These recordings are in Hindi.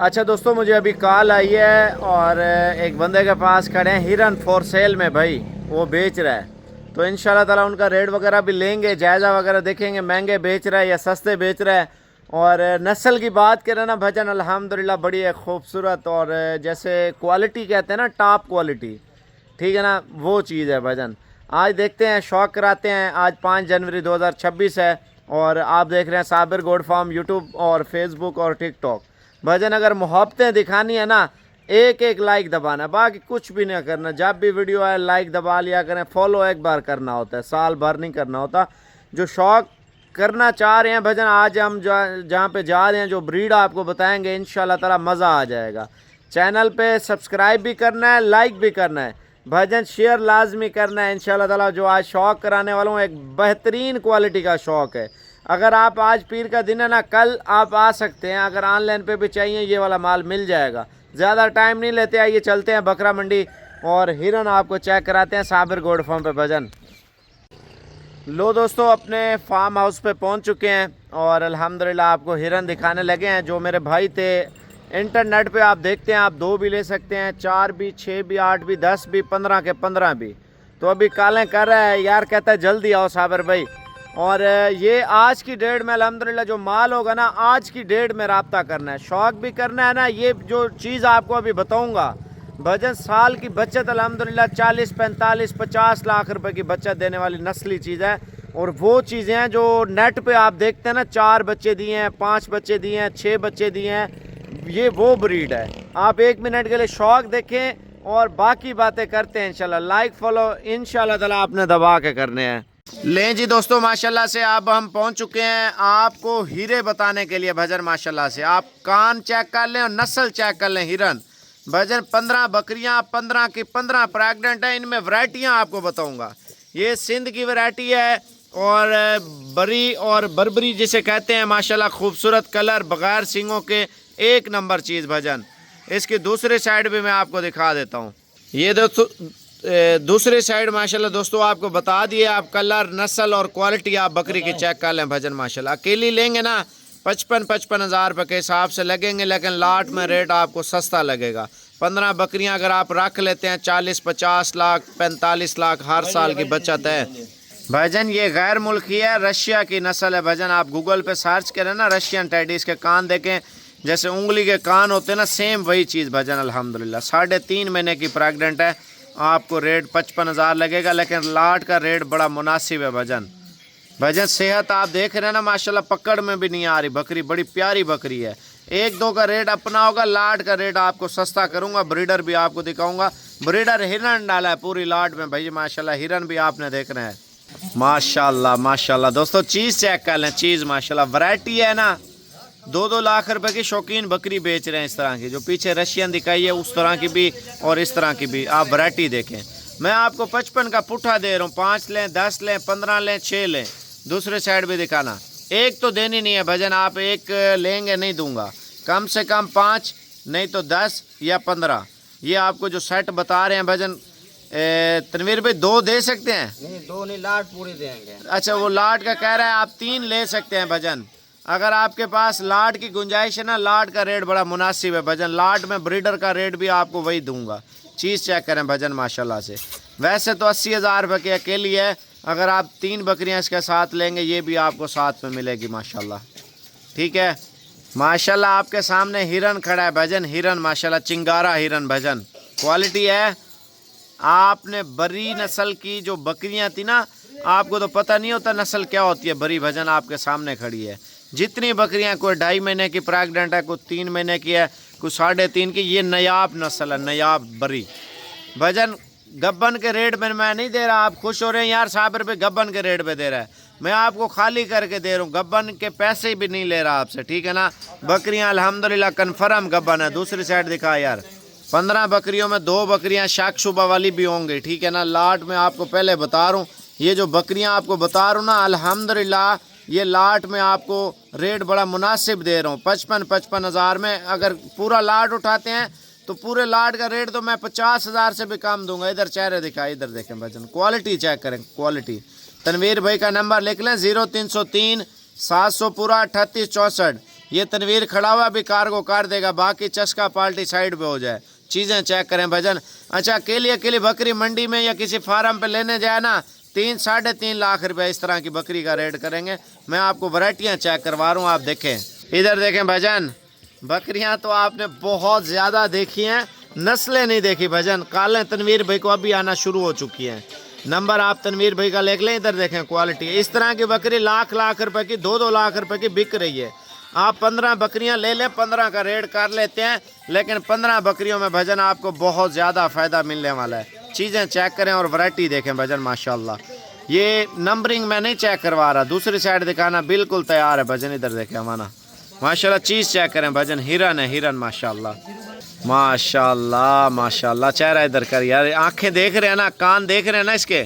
अच्छा दोस्तों, मुझे अभी कॉल आई है और एक बंदे के पास खड़े हैं हिरन फॉर सेल में भाई, वो बेच रहा है। तो इंशाल्लाह ताला उनका रेट वगैरह भी लेंगे, जायज़ा वगैरह देखेंगे, महंगे बेच रहा है या सस्ते बेच रहा है। और नस्ल की बात करें ना भजन, अल्हम्दुलिल्लाह बड़ी है खूबसूरत, और जैसे क्वालिटी कहते हैं ना, टॉप क्वालिटी, ठीक है ना, वो चीज़ है भजन। आज देखते हैं, शौक कराते हैं। आज 5 जनवरी 2026 है और आप देख रहे हैं साबिर गोड फार्म यूट्यूब और फेसबुक और टिकटॉक। भजन अगर मोहब्बतें दिखानी है ना, एक एक लाइक दबाना, बाकी कुछ भी नहीं करना। जब भी वीडियो आए लाइक दबा लिया करें, फॉलो एक बार करना होता है, साल भर नहीं करना होता। जो शौक करना चाह रहे हैं भजन, आज हम जहाँ पे जा रहे हैं, जो ब्रीड आपको बताएंगे, इंशाल्लाह ताला मज़ा आ जाएगा। चैनल पे सब्सक्राइब भी करना है, लाइक भी करना है भजन, शेयर लाजमी करना है इंशाल्लाह ताला। जो आज शौक कराने वालों, एक बेहतरीन क्वालिटी का शौक है। अगर आप आज पीर का दिन है ना, कल आप आ सकते हैं। अगर ऑनलाइन पे भी चाहिए, ये वाला माल मिल जाएगा। ज़्यादा टाइम नहीं लेते, आइए चलते हैं बकरा मंडी और हिरन आपको चेक कराते हैं साबिर गोड फार्म पे भजन। लो दोस्तों, अपने फार्म हाउस पे पहुंच चुके हैं और अल्हम्दुलिल्लाह आपको हिरन दिखाने लगे हैं। जो मेरे भाई थे, इंटरनेट पे आप देखते हैं, आप 2 भी ले सकते हैं, 4 भी, 6 भी, 8 भी, 10 भी, 15 के 15 भी। तो अभी कालें कर रहा है यार, कहता है जल्दी आओ साबिर भाई। और ये आज की डेट में अल्हम्दुलिल्लाह जो माल होगा ना, आज की डेट में रब्ता करना है, शौक भी करना है ना। ये जो चीज़ आपको अभी बताऊँगा भजन, साल की बचत अल्हम्दुलिल्लाह 40, 45, 50 लाख रुपए की बचत देने वाली नस्ली चीज़ है। और वो चीज़ें हैं जो नेट पे आप देखते हैं ना, 4 बच्चे दिए हैं, 5 बच्चे दिए हैं, 6 बच्चे दिए हैं, ये वो ब्रीड है। आप 1 मिनट के लिए शौक देखें और बाकी बातें करते हैं इंशाल्लाह। लाइक फॉलो इंशाल्लाह ताला आपने दबा के करने हैं। लें जी दोस्तों, माशाल्लाह से अब हम पहुंच चुके हैं आपको हीरे बताने के लिए भजन। माशाल्लाह से आप कान चेक कर लें और नस्ल चेक कर लें हिरन भजन। 15 बकरियां, 15 की 15 प्रेग्नेंट है। इनमें वैरायटियां आपको बताऊंगा। ये सिंध की वैरायटी है और बरी और बरबरी जिसे कहते हैं। माशाल्लाह खूबसूरत कलर, बगैर सींगों के, एक नंबर चीज़ भजन। इसकी दूसरी साइड भी मैं आपको दिखा देता हूँ। ये दोस्तों दूसरी साइड माशाल्लाह दोस्तों आपको बता दिए। आप कलर, नस्ल और क्वालिटी आप बकरी की चेक कर लें भजन। माशाल्लाह अकेली लेंगे ना 55 हज़ार रुपये के हिसाब से लगेंगे, लेकिन लाट में रेट आपको सस्ता लगेगा। 15 बकरियां अगर आप रख लेते हैं, 40-50 लाख, 45 लाख हर साल की बचत है भजन। ये गैर मुल्की है, रशिया की नस्ल है भजन। आप गूगल पे सर्च करें ना, रशियन टेडी, इसके कान देखें जैसे उंगली के कान होते हैं ना, सेम वही चीज़ भजन। अल्हम्दुलिल्लाह 3.5 महीने की प्रेग्नेंट है। आपको रेट 55 हज़ार लगेगा, लेकिन लाट का रेट बड़ा मुनासिब है भजन। भजन सेहत आप देख रहे हैं ना, माशाल्लाह पकड़ में भी नहीं आ रही बकरी, बड़ी प्यारी बकरी है। 1-2 का रेट अपना होगा, लाट का रेट आपको सस्ता करूंगा। ब्रीडर भी आपको दिखाऊंगा। ब्रीडर हिरन डाला है पूरी लाट में भाई। माशाल्लाह हिरन भी आपने देखना है। माशाल्लाह माशाल्लाह दोस्तों, चीज़ चेक कर लें, चीज़ माशाल्लाह वैरायटी है ना। 2-2 लाख रुपए की शौकीन बकरी बेच रहे हैं इस तरह की। जो पीछे रशियन दिखाई है उस तरह की भी और इस तरह की भी आप वैरायटी देखें। मैं आपको 55 का पुट्ठा दे रहा हूँ। 5 लें, 10 लें, 15 लें, 6 लें। दूसरे साइड भी दिखाना। एक तो देनी नहीं है भजन, आप एक लेंगे नहीं दूंगा। कम से कम 5, नहीं तो 10 या 15। ये आपको जो सेट बता रहे हैं भजन, तनवीर भाई 2 दे सकते हैं? नहीं 2 नहीं, लाट पूरी देंगे। अच्छा, वो लाट का कह रहा है, आप 3 ले सकते हैं भजन। अगर आपके पास लाट की गुंजाइश है ना, लाट का रेट बड़ा मुनासिब है भजन। लाट में ब्रीडर का रेट भी आपको वही दूंगा। चीज़ चेक करें भजन माशाल्लाह से। वैसे तो 80 हज़ार रुपये की अकेली है, अगर आप 3 बकरियां इसके साथ लेंगे, ये भी आपको साथ में मिलेगी माशाल्लाह। ठीक है, माशाल्लाह आपके सामने हिरन खड़ा है भजन। हिरन माशाल्लाह चिंगारा हिरन भजन, क्वालिटी है। आपने बरी नस्ल की जो बकरियां थी ना, आपको तो पता नहीं होता नस्ल क्या होती है बरी भजन। आपके सामने खड़ी है। जितनी बकरियां, कोई 2.5 महीने की प्रेग्नेंट है, कोई 3 महीने की है, कोई 3.5 की। ये नयाब नस्ल है, नयाब बरी भजन। गब्बन के रेट में मैं नहीं दे रहा। आप खुश हो रहे हैं यार साबिर पे गब्बन के रेट पे दे रहा है, मैं आपको खाली करके दे रहा हूँ। गब्बन के पैसे भी नहीं ले रहा आपसे, ठीक है ना। बकरियां अल्हम्दुलिल्लाह कन्फर्म गब्बन है। दूसरी साइड दिखा यार, 15 बकरियों में 2 बकरियां शाक शुबा वाली भी होंगी, ठीक है ना। लाट में आपको पहले बता रहा हूँ, ये जो बकरियां आपको बता रहा हूँ ना, अल्हम्दुलिल्लाह ये लाट में आपको रेट बड़ा मुनासिब दे रहा हूँ। 55 हज़ार में अगर पूरा लाट उठाते हैं तो पूरे लाट का रेट तो मैं 50 हज़ार से भी कम दूंगा। इधर चेहरे दिखाए, इधर देखें भजन, क्वालिटी चेक करें, क्वालिटी। तनवीर भाई का नंबर लिख लें, 0303 700 पूरा 3864। ये तनवीर खड़ा हुआ भी कार्गो कर देगा, बाकी चस्का पाल्टी साइड पे हो जाए। चीज़ें चेक करें भजन। अच्छा अकेली बकरी मंडी में या किसी फार्म पे लेने जाए ना 3-3.5 लाख रुपए इस तरह की बकरी का रेट करेंगे। मैं आपको वैरायटियाँ चेक करवा रहा हूँ, आप देखें। इधर देखें भजन, बकरियाँ तो आपने बहुत ज़्यादा देखी हैं, नस्लें नहीं देखी भजन। काले तनवीर भाई को अभी आना शुरू हो चुकी हैं। नंबर आप तनवीर भाई का लिख लें। इधर देखें क्वालिटी, इस तरह की बकरी लाख रुपए की 2-2 लाख रुपए की बिक रही है। आप 15 बकरियां ले लें, 15 का रेट कर लेते हैं, लेकिन 15 बकरियों में भजन आपको बहुत ज़्यादा फ़ायदा मिलने वाला है। चीज़ें चेक करें और वैरायटी देखें भजन माशाल्लाह। ये नंबरिंग मैं नहीं चेक करवा रहा, दूसरी साइड दिखाना बिल्कुल तैयार है भजन। इधर देखें हमारा माशाल्लाह, चीज़ चेक करें भजन। हिरन है, हिरन माशाल्लाह माशाल्लाह माशाल्लाह। चेहरा इधर कर यार, आंखें देख रहे हैं ना, कान देख रहे हैं ना इसके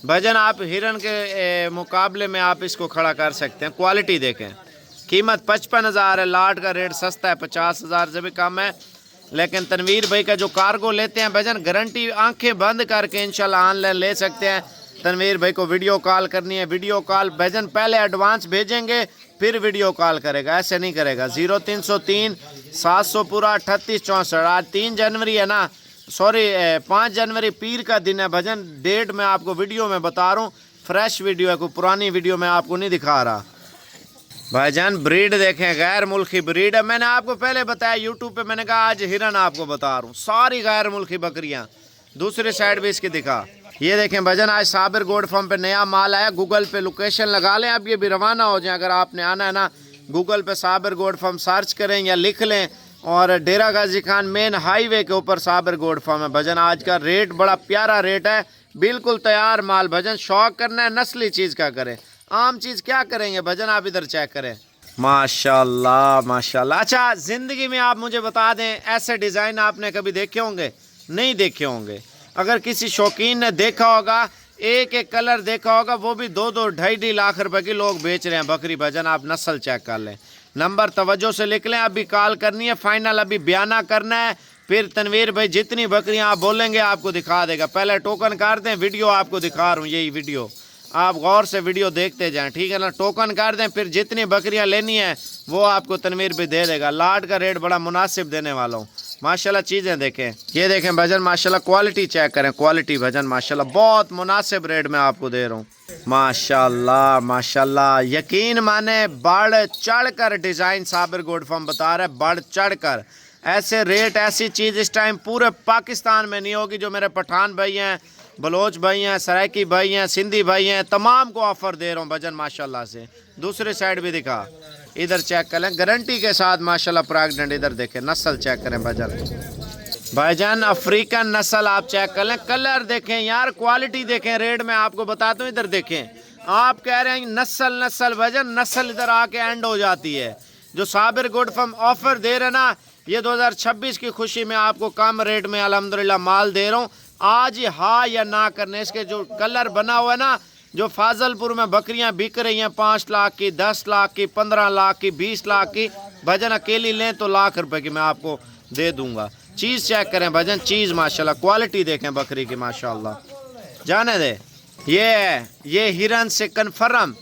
भजन। आप हिरन के मुकाबले में आप इसको खड़ा कर सकते हैं। क्वालिटी देखें, कीमत 55,000 है, लाट का रेट सस्ता है, 50,000 से भी कम है। लेकिन तनवीर भाई का जो कार्गो लेते हैं भजन, गारंटी आंखें बंद करके इंशाल्लाह ऑनलाइन ले सकते हैं। तनवीर भाई को वीडियो कॉल करनी है, वीडियो कॉल भजन पहले एडवांस भेजेंगे फिर वीडियो कॉल करेगा, ऐसे नहीं करेगा। 0303 700 पूरा 3864। आज 3 जनवरी है ना, सॉरी 5 जनवरी पीर का दिन है भजन। डेट मैं आपको वीडियो में बता रहा हूँ, फ्रेश वीडियो है, कोई पुरानी वीडियो मैं आपको नहीं दिखा रहा भाईजान। ब्रीड देखें, गैर मुल्की ब्रीड है। मैंने आपको पहले बताया यूट्यूब पे, मैंने कहा आज हिरन आपको बता रहा हूँ, सारी गैर मुल्की बकरियाँ। दूसरी साइड भी इसकी दिखा। ये देखें भजन, आज साबिर गोड फार्म पे नया माल आया। गूगल पे लोकेशन लगा लें, अब ये भी रवाना हो जाए। अगर आपने आना है ना, गूगल पे साबिर गोड फार्म सर्च करें या लिख लें, और डेरा गाजी खान मेन हाईवे के ऊपर साबिर गोड फार्म है भजन। आज का रेट बड़ा प्यारा रेट है, बिल्कुल तैयार माल भजन। शौक करना है नस्ली चीज़ का करें, आम चीज़ क्या करेंगे भजन। आप इधर चेक करें माशाल्लाह माशाल्लाह। अच्छा ज़िंदगी में आप मुझे बता दें, ऐसे डिज़ाइन आपने कभी देखे होंगे? नहीं देखे होंगे। अगर किसी शौकीन ने देखा होगा, एक एक कलर देखा होगा, वो भी 2-2 2.5 लाख रुपए की लोग बेच रहे हैं बकरी भजन। आप नस्ल चेक कर लें। नंबर तवज्जो से लिख लें, अभी कॉल करनी है, फाइनल अभी बयाना करना है। फिर तनवीर भाई जितनी बकरियां आप बोलेंगे आपको दिखा देगा। पहले टोकन कर दें, वीडियो आपको दिखा रहा हूँ, यही वीडियो आप गौर से वीडियो देखते जाएं, ठीक है ना। टोकन कर दें, फिर जितनी बकरियां लेनी है वो आपको तनवीर भाई दे देगा। लाट का रेट बड़ा मुनासिब देने वाला हूँ माशाल्लाह। चीज़ें देखें, ये देखें भजन माशाल्लाह, क्वालिटी चेक करें, क्वालिटी भजन माशाल्लाह बहुत मुनासिब रेट में आपको दे रहा हूँ माशाल्लाह माशाल्लाह। यकीन माने बढ़ चढ़ कर डिज़ाइन साबिर गोड फार्म बता रहा है, बढ़ चढ़ कर। ऐसे रेट, ऐसी चीज़ इस टाइम पूरे पाकिस्तान में नहीं होगी। जो मेरे पठान भाई हैं, बलोच भाई हैं, सराइकी भाई हैं, सिंधी भाई हैं, तमाम को ऑफ़र दे रहा हूँ भजन माशाल्लाह से। दूसरी साइड भी दिखा, इधर चेक करें, गारंटी के साथ माशाल्लाह प्रेग्नेंट। इधर देखें, नस्ल चेक करें भजन भाईजान, अफ्रीकन नस्ल आप चेक कर लें। कलर देखें यार, क्वालिटी देखें, रेट मैं आपको बताता हूँ। इधर देखें, आप कह रहे हैं नस्ल नस्ल भजन, नस्ल इधर आके एंड हो जाती है। जो साबिर गोड फार्म ऑफर दे रहे ना, ये 2026 की खुशी में आपको कम रेट में अल्हम्दुलिल्लाह माल दे रहा हूँ। आज ही हाँ या ना करने। इसके जो कलर बना हुआ है ना, जो फाजलपुर में बकरियां बिक रही हैं 5 लाख की, 10 लाख की, 15 लाख की, 20 लाख की भजन, अकेली लें तो लाख रुपए की मैं आपको दे दूंगा। चीज़ चेक करें भजन, चीज़ माशाल्लाह, क्वालिटी देखें बकरी की माशाल्लाह। जाने दे, ये हिरन से कन्फर्म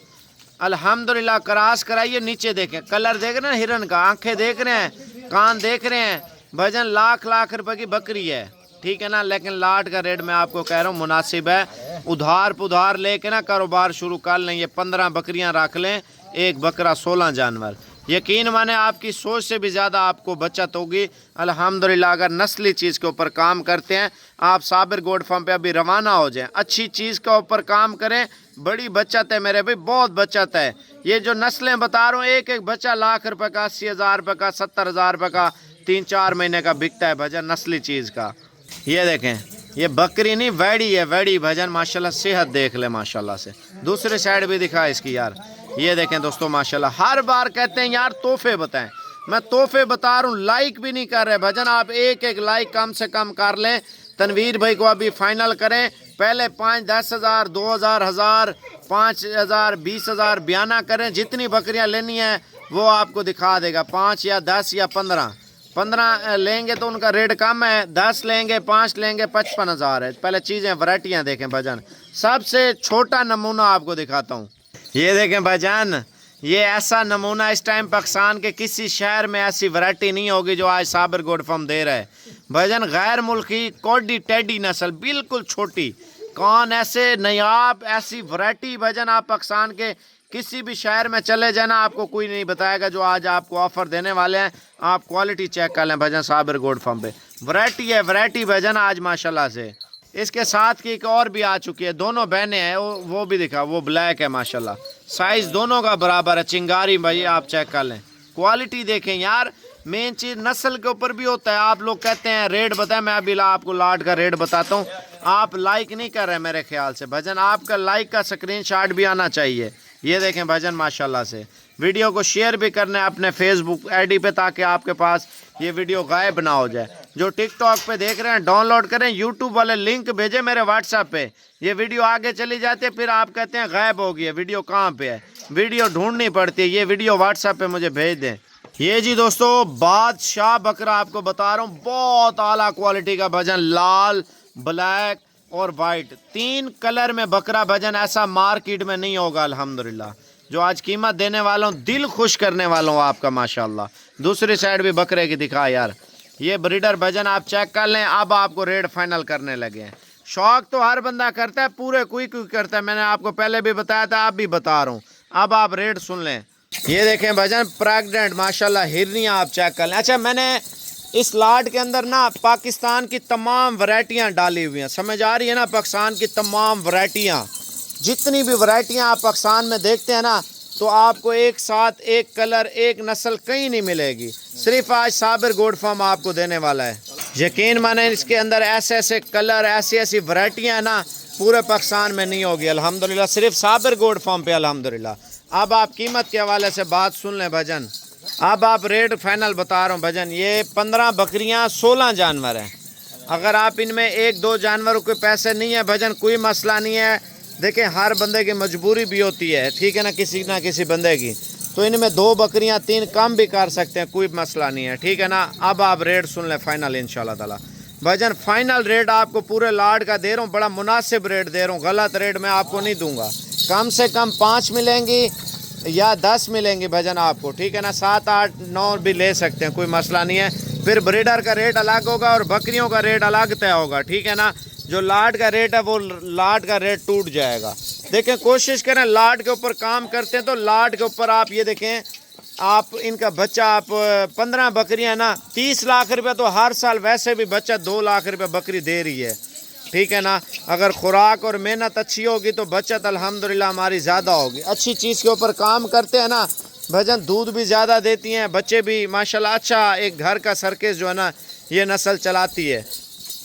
अल्हम्दुलिल्लाह क्रॉस कराइए। नीचे देखें, कलर देख रहे हैं हिरन का, आंखें देख रहे हैं, कान देख रहे हैं भजन। लाख रुपए की बकरी है, ठीक है ना। लेकिन लाट का रेट मैं आपको कह रहा हूँ मुनासिब है। उधार पुधार लेके ना कारोबार शुरू कर लें। ये 15 बकरियां रख लें, एक बकरा 16 जानवर। यकीन माने आपकी सोच से भी ज़्यादा आपको बचत होगी अल्हम्दुलिल्लाह। अगर नस्ली चीज़ के ऊपर काम करते हैं आप, साबिर गोड फार्म पे अभी रवाना हो जाएं, अच्छी चीज़ के ऊपर काम करें, बड़ी बचत है मेरे भाई, बहुत बचत है। ये जो नस्लें बता रहा हूँ, एक एक बच्चा लाख रुपए का, 80,000 रुपये का, 70,000 रुपये का, 3-4 महीने का बिकता है भजन नस्ली चीज़ का। ये देखें, ये बकरी नहीं वैड़ी है, वैड़ी भजन माशाल्लाह। सेहत देख ले माशाल्लाह से। दूसरी साइड भी दिखा इसकी यार। ये देखें दोस्तों माशाल्लाह। हर बार कहते हैं यार तोहफे बताएं, मैं तोहफे बता रहा हूँ, लाइक भी नहीं कर रहे भजन। आप एक एक लाइक कम से कम कर लें। तनवीर भाई को अभी फाइनल करें, पहले 5-10 हज़ार, 2,000, 1,000, 5,000, 20,000 बयाना करें। जितनी बकरियां लेनी है वो आपको दिखा देगा। 5 या 10 या 15 लेंगे तो उनका रेट कम है, 10 लेंगे, 5 लेंगे, 55,000 है। पहले चीज़ें वैरायटियाँ देखें भजन। सबसे छोटा नमूना आपको दिखाता हूँ, ये देखें भजन। ये ऐसा नमूना इस टाइम पाकिस्तान के किसी शहर में ऐसी वैरायटी नहीं होगी जो आज साबिर गोट फार्म दे रहा है भजन। गैर मुल्की कोडी टेडी नस्ल बिल्कुल छोटी, कौन ऐसे नयाब ऐसी वैरायटी भजन आप पाकिस्तान के किसी भी शहर में चले जाना आपको कोई नहीं बताएगा जो आज आपको ऑफर देने वाले हैं। आप क्वालिटी चेक कर लें भजन साबिर गोट फार्म पे, वैरायटी है वैरायटी भजन आज माशाल्लाह से। इसके साथ की एक और भी आ चुकी है, दोनों बहनें हैं, वो भी दिखा, वो ब्लैक है माशाल्लाह, साइज़ दोनों का बराबर है। चिंगारी भाई आप चेक कर लें, क्वालिटी देखें यार। मेन चीज़ नस्ल के ऊपर भी होता है। आप लोग कहते हैं रेट बताएं, मैं अभी आपको लाट का रेट बताता हूँ। आप लाइक नहीं कर रहे मेरे ख्याल से भजन, आपका लाइक का स्क्रीनशॉट भी आना चाहिए। ये देखें भजन माशाल्लाह से। वीडियो को शेयर भी करना है अपने फेसबुक आईडी पे ताकि आपके पास ये वीडियो गायब ना हो जाए। जो टिकटॉक पे देख रहे हैं डाउनलोड करें, यूट्यूब वाले लिंक भेजें मेरे व्हाट्सएप पे। ये वीडियो आगे चली जाती है फिर आप कहते हैं गायब हो गई है, वीडियो कहाँ पे है, वीडियो ढूंढनी पड़ती है। ये वीडियो व्हाट्सएप पे मुझे भेज दें। ये जी दोस्तों बादशाह बकरा आपको बता रहा हूँ, बहुत आला क्वालिटी का भजन, लाल ब्लैक और वाइट 3 कलर में बकरा भजन ऐसा मार्केट में नहीं होगा अल्हम्दुलिल्लाह। जो आज कीमत देने वालों दिल खुश करने वालों आपका माशाल्लाह। दूसरी साइड भी बकरे की दिखा यार, ये ब्रीडर भजन आप चेक कर लें। अब आपको रेट फाइनल करने लगे हैं। शौक तो हर बंदा करता है, पूरे कोई करता है, मैंने आपको पहले भी बताया था, अब भी बता रहा हूँ। अब आप रेट सुन लें। ये देखें भजन प्रेग्नेंट माशाल्लाह हिरनियाँ आप चेक कर लें। अच्छा मैंने इस लाट के अंदर ना पाकिस्तान की तमाम वैरायटियाँ डाली हुई हैं, समझ आ रही है ना, पाकिस्तान की तमाम वैरायटियाँ, जितनी भी वैरायटियाँ आप पाकिस्तान में देखते हैं ना, तो आपको एक साथ एक कलर एक नस्ल कहीं नहीं मिलेगी। सिर्फ आज साबिर गोट फार्म आपको देने वाला है। यकीन माने इसके अंदर ऐसे ऐसे कलर ऐसी ऐसी वैरायटियाँ ना पूरे पाकिस्तान में नहीं होगी अल्हम्दुलिल्लाह, सिर्फ साबिर गोट फार्म पे अल्हम्दुलिल्लाह। अब आप कीमत के हवाले से बात सुन लें भजन। अब आप रेट फाइनल बता रहा हूँ भजन। ये 15 बकरियाँ 16 जानवर हैं। अगर आप इनमें 1-2 जानवरों के पैसे नहीं है भजन, कोई मसला नहीं है। देखें हर बंदे की मजबूरी भी होती है, ठीक है ना किसी बंदे की, तो इनमें 2 बकरियां 3 कम भी कर सकते हैं, कोई मसला नहीं है, ठीक है ना। अब आप रेट सुन लें फाइनल इंशाल्लाह ताला भजन। फाइनल रेट आपको पूरे लाड का दे रहा हूँ, बड़ा मुनासिब रेट दे रहा हूँ, गलत रेट मैं आपको नहीं दूंगा। कम से कम 5 मिलेंगी या 10 मिलेंगी भजन आपको, ठीक है ना। 7, 8, 9 भी ले सकते हैं, कोई मसला नहीं है। फिर ब्रीडर का रेट अलग होगा और बकरियों का रेट अलग तय होगा, ठीक है ना। जो लाट का रेट है वो लाट का रेट टूट जाएगा। देखें कोशिश करें, लाट के ऊपर काम करते हैं तो लाट के ऊपर आप ये देखें, आप इनका बच्चा आप 15 बकरियां ना 30 लाख रुपये तो हर साल, वैसे भी बच्चा 2 लाख रुपये बकरी दे रही है, ठीक है ना। अगर खुराक और मेहनत अच्छी होगी तो बचत अल्हम्दुलिल्लाह हमारी ज़्यादा होगी। अच्छी चीज़ के ऊपर काम करते हैं ना भजन, दूध भी ज़्यादा देती हैं, बच्चे भी माशाल्लाह। अच्छा एक घर का सर्कस जो है ना ये नस्ल चलाती है।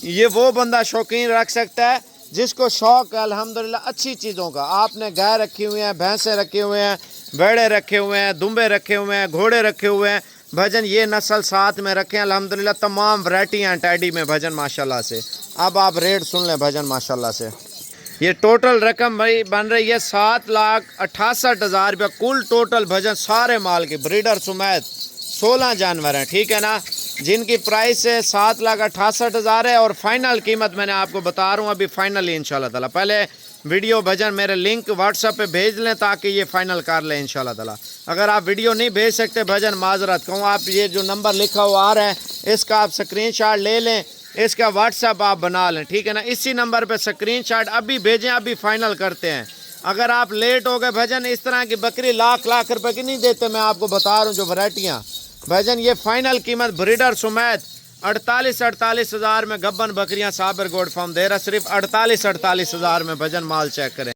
ये वो बंदा शौकीन रख सकता है जिसको शौक़ है अल्हम्दुलिल्लाह अच्छी चीज़ों का। आपने गाय रखी हुई हैं, भैंसें रखे हुए हैं, भेड़े रखे हुए हैं, दुम्बे रखे हुए हैं, घोड़े रखे हुए हैं भजन, ये नस्ल साथ में रखें अल्हम्दुलिल्लाह। तमाम वैरायटी हैं टैडी में भजन माशाल्लाह से। अब आप रेट सुन लें भजन माशाल्लाह से। ये टोटल रकम भाई बन रही है 7,68,000 रुपये कुल टोटल भजन, सारे माल के ब्रीडर समेत 16 जानवर हैं, ठीक है ना, जिनकी प्राइस है 7,68,000 है। और फाइनल कीमत मैंने आपको बता रहा हूँ अभी फाइनल इंशाल्लाह ताला। पहले वीडियो भजन मेरे लिंक व्हाट्सएप पे भेज लें ताकि ये फाइनल कर लें इंशाल्लाह ताला। अगर आप वीडियो नहीं भेज सकते भजन माजरत कहूँ, आप ये जो नंबर लिखा हुआ आ रहा है इसका आप स्क्रीनशॉट ले लें, इसका व्हाट्सएप आप बना लें, ठीक है ना। इसी नंबर पे स्क्रीनशॉट अभी भेजें, अभी फाइनल करते हैं। अगर आप लेट हो गए भजन, इस तरह की बकरी लाख रुपए की नहीं देते, मैं आपको बता रहा हूँ जो वैरायटियाँ भजन। ये फाइनल कीमत ब्रीडर समेत 48,000 में गब्बन बकरियां साबिर गोट फार्म दे रहा, सिर्फ 48,000 में भजन। माल चेक करें।